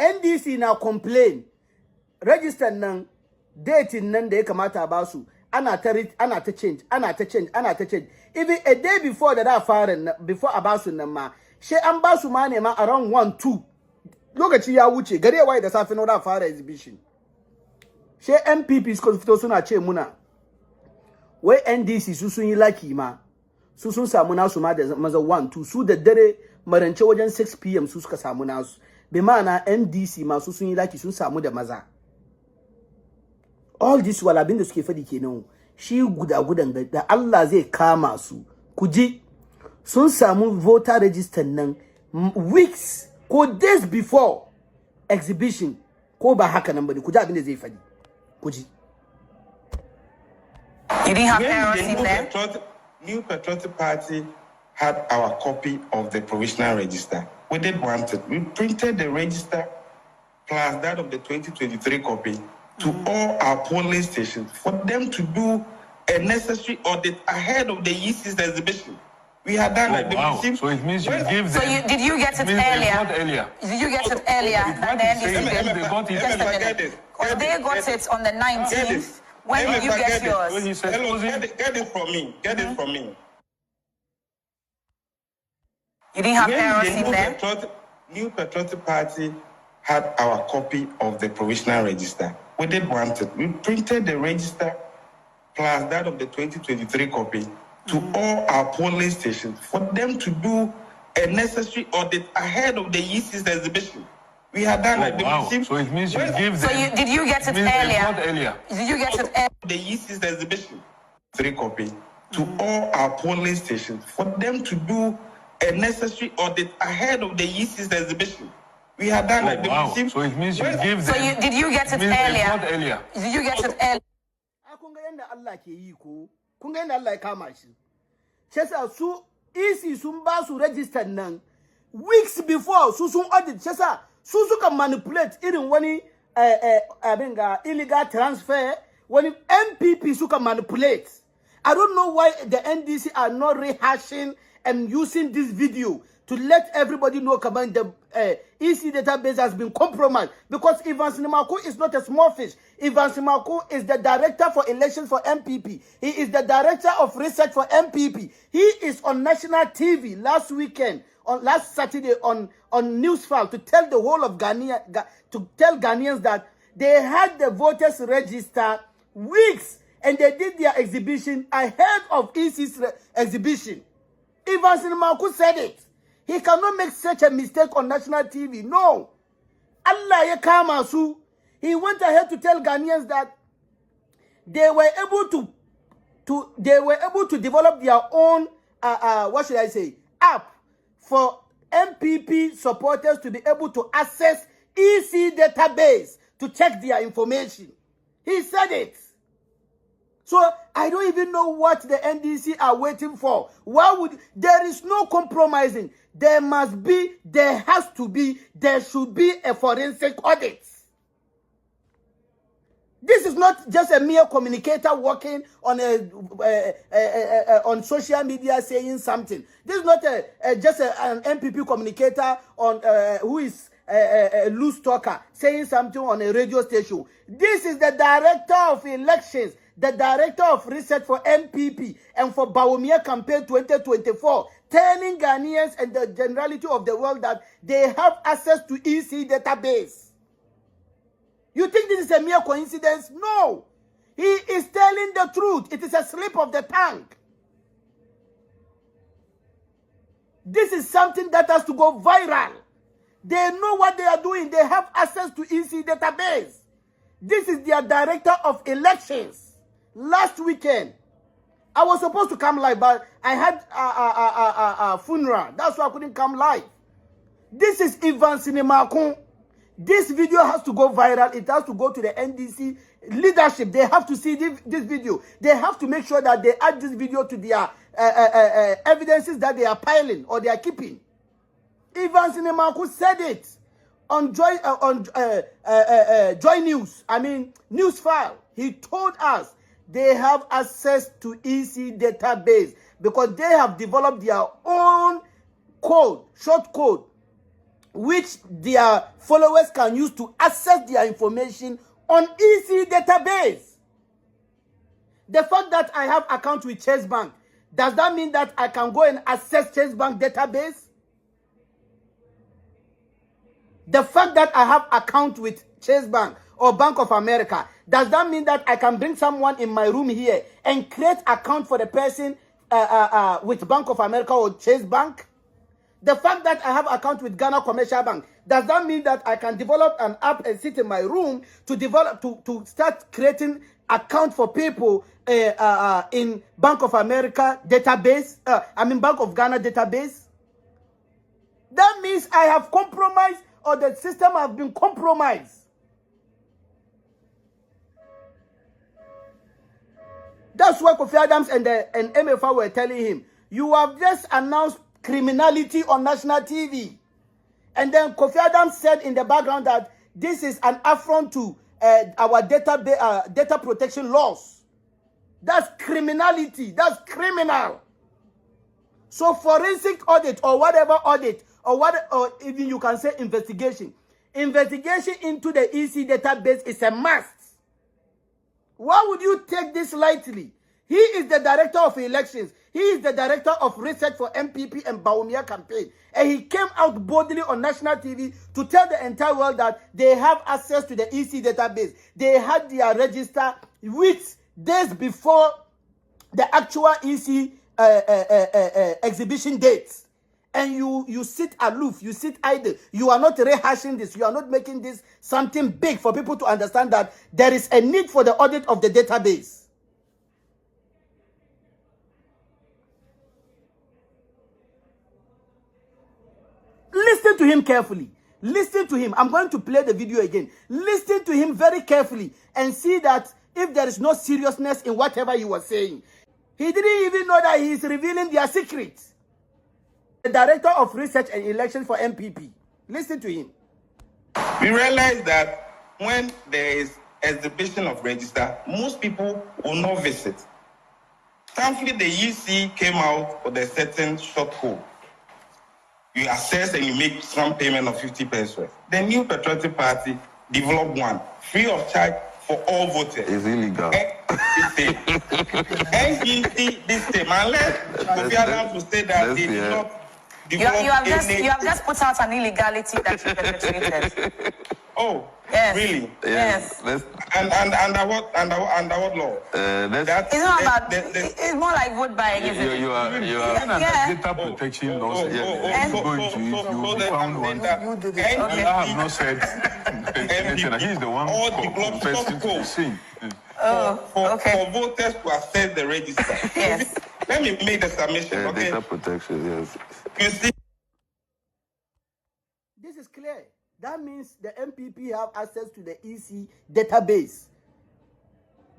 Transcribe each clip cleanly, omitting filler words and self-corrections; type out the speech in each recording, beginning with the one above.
NDC now complain register nan date nan da ya kamata ba su ana ta change even a day before da fara before abasu nan ma she an ba su ma ne ma around 1-2 lokaci ya wuce gare wai da safe no da fara exhibition she MPP suka fito suna ce muna wai NDC su sun yi laki ma su sun samu nasu ma da maza 1-2 su da dare marance wajen 6 pm su suka samu nasu bi ma'ana NDC ma su sun yi laki sun samu da maza all this wala abin da suke fadi kenan shi gudan da Allah zai kama su kuji sun samu voter register nan weeks ko days before exhibition ko ba haka nan bane kuji abin da zai fadi kuji you didn't have errors in there. New Patriotic Party had our copy of the provisional register. We did want it. We printed the register plus that of the 2023 copy to all our polling stations for them to do a necessary audit ahead of the EC's exhibition. We had done So it means you give them. So did you get it earlier? Not earlier. Did you get it earlier than the NDC? They got it. Just a minute. Because they got it on the 19th. When did you get yours? When he said, Get it from me. Get it from me. You didn't have errors in there. New Patriotic Party had our copy of the provisional register. We did want it. We printed the register plus that of the 2023 copy to all our polling stations for them to do a necessary audit ahead of the EC's exhibition. We had done So it means you give them. So did you get it earlier? Not earlier. Did you get it earlier? The EC's exhibition. 3 copy to all our polling stations for them to do a necessary audit ahead of the EC's exhibition. We had done So it means you give them. So did you get it earlier? Not earlier. Did you get it earlier? kun ga yanda Allah ke yi ko kun ga yanda Allah ya kama shi sai su EC sun ba su register nan weeks before su sun audit sai su suka manipulate irin wani abin ga illegal transfer wani MPP suka manipulate. I don't know why the NDC are not rehashing and using this video to let everybody know about the EC database has been compromised, because Ivan Sinimaku is not a small fish. Ivan Sinimaku is the director for elections for MPP. He is the director of research for MPP. He is on national TV last Saturday on Newsfile to tell the whole of Ghana, to tell Ghanaians that they had the voters register weeks and they did their exhibition ahead of EC's exhibition. Ivan Sinimaku said it. He cannot make such a mistake on national TV. No. Allah ya kama su. He went ahead to tell Ghanaians that they were able to develop their own what should I say, app for MPP supporters to be able to access EC database to check their information. He said it. So I don't even know what the NDC are waiting for. There is no compromising. There should be a forensic audit. This is not just a mere communicator working on on social media saying something. This is not just an MPP communicator on who is a loose talker saying something on a radio station. This is the director of elections, the director of research for MPP and for Bawumia campaign 2024, telling Ghanaians and the generality of the world that they have access to EC database. You think this is a mere coincidence? No. He is telling the truth. It is a slip of the tongue. This is something that has to go viral. They know what they are doing. They have access to EC database. This is their director of elections. Last weekend, I was supposed to come live, but I had a funeral. That's why I couldn't come live. This is Ivan Sinimaku. This video has to go viral. It has to go to the NDC leadership. They have to see this video. They have to make sure that they add this video to their evidences that they are piling or they are keeping. Ivan Sinimaku said it on Joy News. I mean, Newsfile. He told us they have access to EC database because they have developed their own code, short code, which their followers can use to access their information on EC database. The fact that I have account with Chase Bank, does that mean that I can go and access Chase Bank database? The fact that I have account with Chase Bank or Bank of America, does that mean that I can bring someone in my room here and create account for the person with Bank of America or Chase Bank? The fact that I have account with Ghana Commercial Bank, does that mean that I can develop an app and sit in my room to start creating account for people in Bank of America database? Bank of Ghana database? That means I have compromised, or the system has been compromised. That's why Kofi Adams and MFA were telling him, you have just announced criminality on national TV. And then Kofi Adams said in the background that this is an affront to our data protection laws. That's criminality. That's criminal. So forensic audit or whatever audit or even you can say investigation into the EC database is a must. Why would you take this lightly? He is the director of elections. He is the director of research for MPP and Bawumia campaign. And he came out boldly on national TV to tell the entire world that they have access to the EC database. They had their register weeks, days before the actual EC exhibition dates. And you sit aloof, you sit idle. You are not rehashing this. You are not making this something big for people to understand that there is a need for the audit of the database. Listen to him carefully. Listen to him. I'm going to play the video again. Listen to him very carefully and see that if there is no seriousness in whatever he was saying. He didn't even know that he is revealing their secrets. The director of research and elections for MPP. Listen to him. We realize that when there is exhibition of register, most people will not visit. Thankfully, the EC came out with a certain short code. You access and you make some payment of 50 pesos. The New Patriotic Party developed one, free of charge for all voters. It's illegal. NGC this time, unless Kofi Adams will say that they did not develop you have just put out an illegality that you perpetrated. Oh, yes. Really? Yes. And under what law? It's not about. It's more like vote buying, isn't it? You are data protection laws. You will be found one. I have not said anything. He's the one confessing to the sin. For voters to access the register. Yes. Let me make the submission. Okay. Data protection, yes. You see. This is clear. That means the MPP have access to the EC database.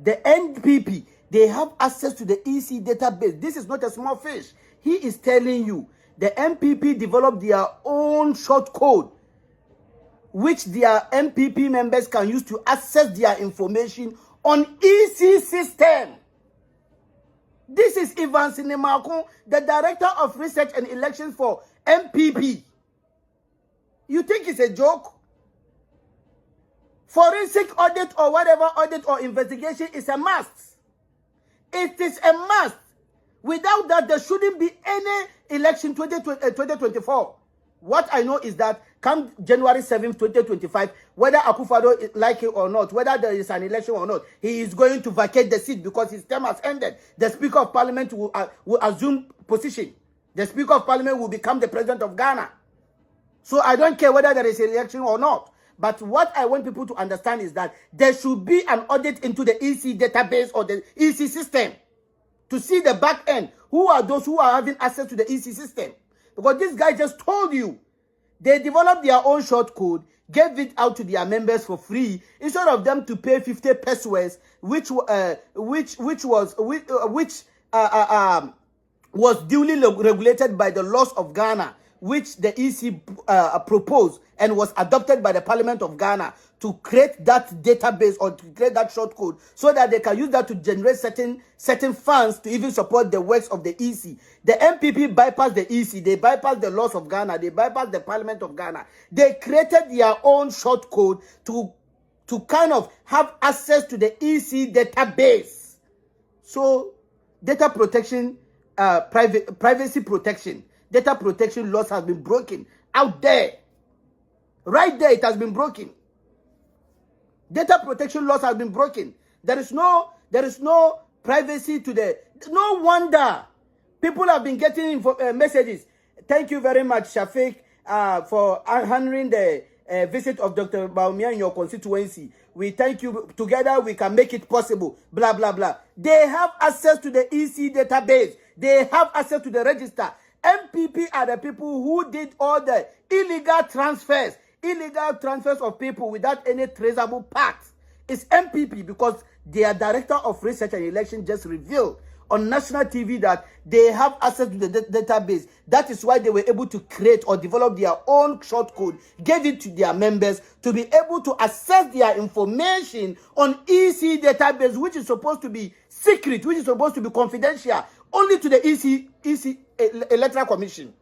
The NPP, they have access to the EC database. This is not a small fish. He is telling you the MPP developed their own short code, which their MPP members can use to access their information on EC system. This is Ivan Sinemakun, the director of research and elections for MPP. You think it's a joke? Forensic audit or whatever audit or investigation is a must. It is a must. Without that, there shouldn't be any election 2024. What I know is that come January 7th, 2025, whether Akufo-Addo like it or not, whether there is an election or not, he is going to vacate the seat because his term has ended. The Speaker of Parliament will assume position. The Speaker of Parliament will become the President of Ghana. So I don't care whether there is an election or not. But what I want people to understand is that there should be an audit into the EC database or the EC system to see the back end. Who are those who are having access to the EC system? Because this guy just told you they developed their own short code, gave it out to their members for free instead of them to pay 50 pesos, which was duly regulated by the laws of Ghana which the EC proposed and was adopted by the Parliament of Ghana to create that database or to create that short code so that they can use that to generate certain funds to even support the works of the EC. The MPP bypassed the EC, they bypassed the laws of Ghana, they bypassed the Parliament of Ghana. They created their own short code to kind of have access to the EC database. So data protection, privacy protection, data protection laws have been broken out there. Right there, it has been broken. Data protection laws have been broken. There is no privacy to the. No wonder people have been getting messages. Thank you very much, Shafiq, for handling the visit of Dr. Bawumia in your constituency. We thank you. Together we can make it possible. Blah, blah, blah. They have access to the EC database. They have access to the register. MPP are the people who did all the illegal transfers of people without any traceable path. It's MPP because their director of research and election just revealed on national TV that they have access to the database. That is why they were able to create or develop their own short code, gave it to their members to be able to access their information on EC database, which is supposed to be secret, which is supposed to be confidential, only to the EC Electoral Commission.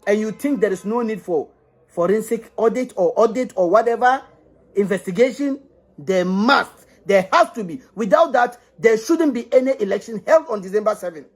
And you think there is no need for forensic audit or whatever investigation? There has to be. Without that, there shouldn't be any election held on December 7th.